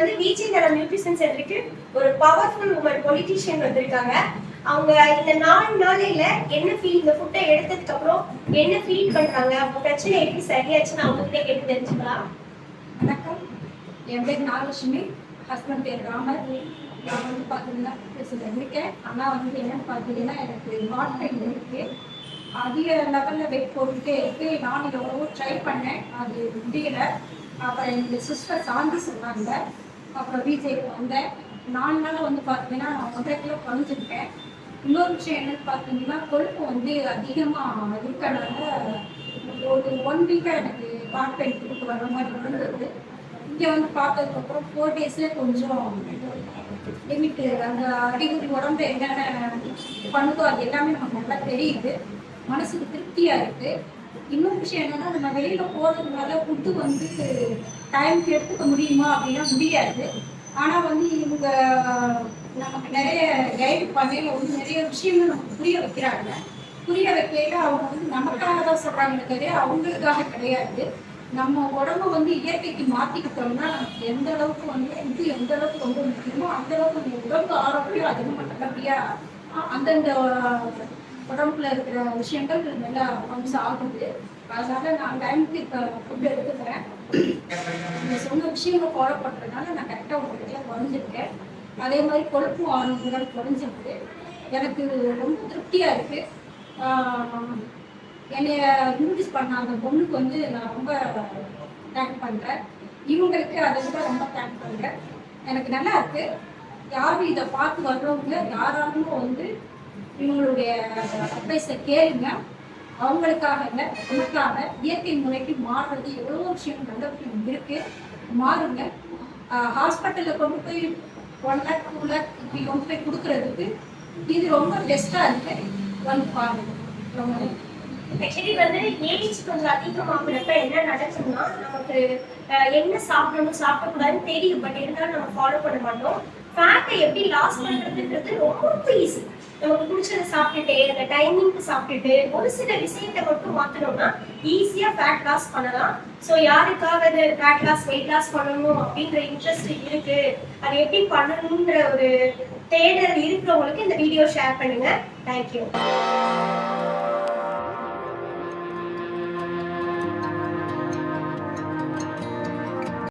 வந்து விஜயநகரம் நியூட்ரிஷன் சென்டருக்கு ஒரு பவர்ஃபுல் உமன் பொலிட்டீஷியன் வந்திருக்காங்க. அவங்க இந்த 4 நாளையில என்ன ஃபீல், இந்த ஃபுட்டை எடுத்ததுக்கு அப்புறம் என்ன ஃபீல் பண்றாங்க, அவங்க பிரச்சனை எப்படி சரியாச்சுன்னு அவங்க கிட்ட கேட்டு தெரிஞ்சுக்கலாம். வணக்கம், என் பேர் நாகலட்சுமி, ஹஸ்பண்ட் பேர் ராமர். நான் வந்து பார்த்தீங்கன்னா பேசிட்டு இருக்கேன். ஆனால் வந்து என்னன்னு பார்த்தீங்கன்னா எனக்கு ஹார்ட் பெயின் இருக்கு, அதிக லெவலில் வெயிட் போட்டுட்டே இருக்கு. நான் எவ்வளவோ ட்ரை பண்ணேன், அது முடியல. அப்புறம் என்னுடைய சிஸ்டர் சாந்தி சொன்னாங்க, அப்புறம் விஜய்க்கு வந்தேன். 4 நாள் வந்து பார்த்தீங்கன்னா நான் 1.5 கிலோ குறைஞ்சிருக்கேன். இன்னொரு விஷயம் என்னன்னு பார்த்தீங்கன்னா கொழுப்பு வந்து அதிகமாக இருக்கனால ஒரு 1 வீக்காக எனக்கு ஹார்ட் பெயின் கொடுத்து வர மாதிரி இருந்தது. இங்கே வந்து பார்த்ததுக்கப்புறம் 4 டேஸ்லேயே கொஞ்சம் லிமிட்டு அந்த அறிகுறி உடம்பு என்னென்ன பண்ணுதோ அது எல்லாமே நமக்கு நல்லா தெரியுது. மனசுக்கு திருப்தியாக இருக்குது. இன்னொரு விஷயம் என்னன்னா, நம்ம வெளியில் போகிறதுனால ஃபுட்டு வந்து டைமுக்கு எடுத்துக்க முடியுமா அப்படின்னா முடியாது. ஆனால் வந்து இவங்க நமக்கு நிறைய கைடு பண்ணையில் வந்து நிறைய விஷயங்கள் நமக்கு புரிய வைக்கிறாங்க. புரிய வைக்கையில அவங்க வந்து நமக்காக தான் சொல்கிறாங்க கிடையாது, அவங்களுக்காக கிடையாது. நம்ம உடம்பு வந்து இயற்கைக்கு மாற்றிக்கிட்டோம்னா நமக்கு எந்த அளவுக்கு வந்து இது எந்த அளவுக்கு ரொம்ப முக்கியமோ அந்த அளவுக்கு நம்ம உடம்பு ஆரோக்கியம் அதிகமாக நல்லபடியாக அந்தந்த உடம்புல இருக்கிற விஷயங்கள் நல்லா அம்சம் ஆகுது. அதனால நான் டைமுக்கு இப்போ ஃபுட்டு எடுத்துக்கிறேன். நீங்கள் சொன்ன விஷயங்கள் ஃபாலோ பண்ணுறதுனால நான் கரெக்டாக ஒரு இடத்துல குறைஞ்சிருக்கேன். அதே மாதிரி கொழுப்பு ஆரோக்கியம் குறைஞ்சிருக்கு. எனக்கு ரொம்ப திருப்தியாக இருக்குது. என்னைய இன்ட்ரடியூஸ் பண்ண அந்த பொண்ணுக்கு வந்து நான் ரொம்ப தேங்க் பண்ணுறேன். இவங்களுக்கு அதை விட ரொம்ப தேங்க் பண்ணுறேன். எனக்கு நல்லா இருக்குது. யாரும் இதை பார்த்து வர்றவங்க யாராலும் வந்து இவங்களுடைய அட்வைஸை கேளுங்க. அவங்களுக்காக இல்லை, நமக்காக இயற்கை முறைக்கு மாறுறது எவ்வளோ விஷயம் நல்ல விஷயம் இருக்குது. மாறுங்க. ஹாஸ்பிட்டலில் கொண்டு போய் 1 lakh 2 lakh இப்படி கொண்டு போய் கொடுக்குறதுக்கு இது ரொம்ப பெஸ்ட்டாக இருக்குது. வந்து பாருங்க. ரொம்ப ஆக்சுவலி வந்து ஏஜ் கொஞ்சம் அதிகமாகிறப்ப என்ன நடக்கும்னா, நமக்கு என்ன சாப்பிடணும் சாப்பிடக்கூடாதுன்னு தெரியும், பட் இருந்தாலும் நம்ம ஃபாலோ பண்ண மாட்டோம். ஃபேட்டை எப்படி லாஸ் பண்ணுறதுன்றது ரொம்ப ஈஸி. நமக்கு பிடிச்சதை சாப்பிட்டுட்டு அந்த டைமிங்க்கு சாப்பிட்டுட்டு ஒரு சில விஷயத்தை மட்டும் மாற்றணும்னா ஈஸியாக ஃபேட் லாஸ் பண்ணலாம். ஸோ யாருக்காவது ஃபேட் லாஸ் வெயிட் லாஸ் பண்ணணும் அப்படின்ற இன்ட்ரெஸ்ட் இருக்கு, அது எப்படி பண்ணணுன்ற ஒரு தேடல் இருக்கிறவங்களுக்கு இந்த வீடியோ ஷேர் பண்ணுங்க. தேங்க்யூ.